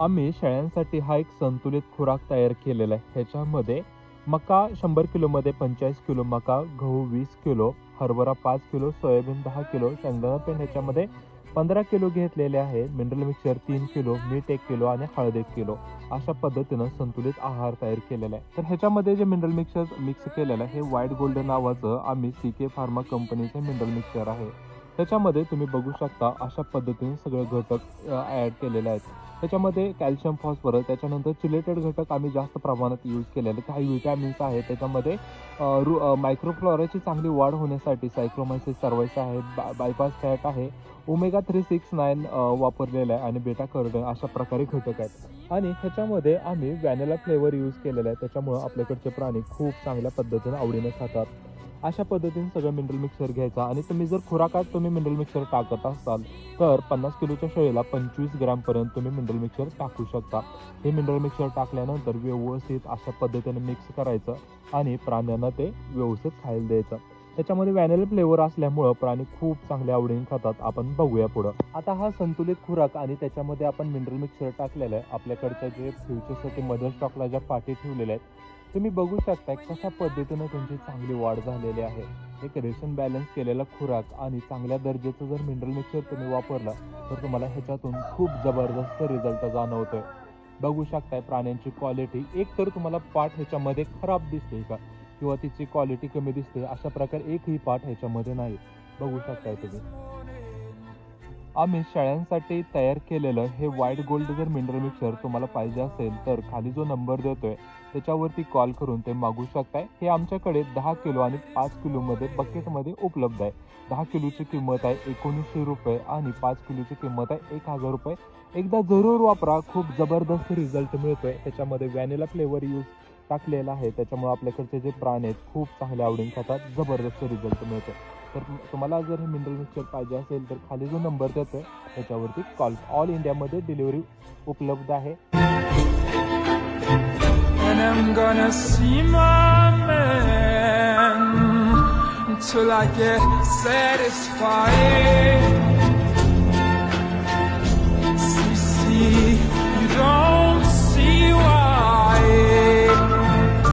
आम्ही शेळ्यांसाठी हा एक संतुलित खुराक तयार केलेला आहे. ह्याच्यामध्ये मका 100 किलोमध्ये 45 किलो मका, गहू 20 किलो, हरभरा 5 किलो, सोयाबीन 10 किलो, शेंगदाणा पेंड ह्याच्यामध्ये 15 किलो घेतलेले आहे. मिनरल मिक्सचर 3 किलो, मीठ 1 किलो आणि हळद 1 किलो. अशा पद्धतीनं संतुलित आहार तयार केलेला आहे. तर ह्याच्यामध्ये जे मिनरल मिक्सचर मिक्स केलेलं आहे हे व्हाईट गोल्ड नावाचं आम्ही CK फार्मा कंपनीचे मिनरल मिक्सचर आहे. त्याच्यामध्ये तुम्ही बघू शकता अशा पद्धतीने सगळे घटक ॲड केलेले आहेत. त्याच्यामध्ये कॅल्शियम, फॉस्फरस, त्याच्यानंतर चिलेटेड घटक आम्ही जास्त प्रमाणात यूज केलेले. काही विटॅमिन्स आहेत त्याच्यामध्ये. मायक्रोफ्लोराची चांगली वाढ होण्यासाठी सायक्लोमायसिस सर्वाइस आहे, बायपास फॅट आहे, ओमेगा 369 वापरलेला आहे आणि बेटा कॅरोटीन अशा प्रकारे घटक आहेत. आणि ह्याच्यामध्ये आम्ही व्हॅनिला फ्लेवर यूज केलेला आहे. त्याच्यामुळं आपल्याकडचे प्राणी खूप चांगल्या पद्धतीने आवडीने खातात. अशा पद्धतीने सगळं मिनरल मिक्सर घ्यायचा आणि तुम्ही जर खुराकात तुम्ही मिनरल मिक्सर टाकत असाल तर 50 किलोच्या शेळीला 25 ग्रॅमपर्यंत तुम्ही मिनरल मिक्सर टाकू शकता. हे मिनरल मिक्सर टाकल्यानंतर व्यवस्थित अशा पद्धतीने मिक्स करायचं आणि प्राण्यांना ते व्यवस्थित खायला द्यायचं. त्याच्यामध्ये व्हॅनिला फ्लेवर असल्यामुळं प्राणी खूप चांगल्या आवडीने खातात. आपण बघूया पुढं. आता हा संतुलित खुराक आणि त्याच्यामध्ये आपण मिनरल मिक्सर टाकलेलं आहे. आपल्याकडच्या जे फ्युचरसाठी मदर स्टॉकला ज्या पाठी ठेवलेल्या आहेत तुम्ही बघू शकता कशा पद्धतीने त्यांची चांगली वाढ झालेली आहे. एक रेशन बॅलन्स केलेला खुराक आणि चांगल्या दर्जाचं जर मिनरल मिक्सर तुम्ही वापरला तर तुम्हाला ह्याच्यातून खूप जबरदस्त रिझल्ट जाणवतोय. बघू शकताय प्राण्यांची क्वालिटी. एक तर तुम्हाला पाठ ह्याच्यामध्ये खराब दिसते का किंवा तिची क्वालिटी कमी दिसते अशा प्रकारे एकही पाठ ह्याच्यामध्ये नाही. बघू शकताय तुम्ही. आम्ही शेळ्यांसाठी तयार केलेलं हे व्हाईट गोल्ड जर मिनरल मिक्सर तुम्हाला पाहिजे असेल तर खाली जो नंबर देतोय त्याच्यावरती कॉल करून ते मागू शकताय. हे आमच्याकडे 10 किलो आणि 5 किलोमध्ये बकेटमध्ये उपलब्ध आहे. 10 किलोची किंमत आहे 1900 रुपये आणि 5 किलोची किंमत आहे 1000 रुपये. एकदा जरूर वापरा. खूप जबरदस्त रिझल्ट मिळतोय. त्याच्यामध्ये व्हॅनिला फ्लेवर यूज टाकलेला आहे. त्याच्यामुळे आपल्याकडचे जे प्राणी आहेत खूप चांगल्या आवडीने खातात. जबरदस्त रिझल्ट मिळतो. तर तुम्हाला जर हे मिनरल मिक्सचर पाहिजे असेल तर खाली जो नंबर देतोय त्याच्यावरती कॉल. ऑल इंडियामध्ये डिलिव्हरी उपलब्ध आहे. And I'm gonna see my man till I get satisfied.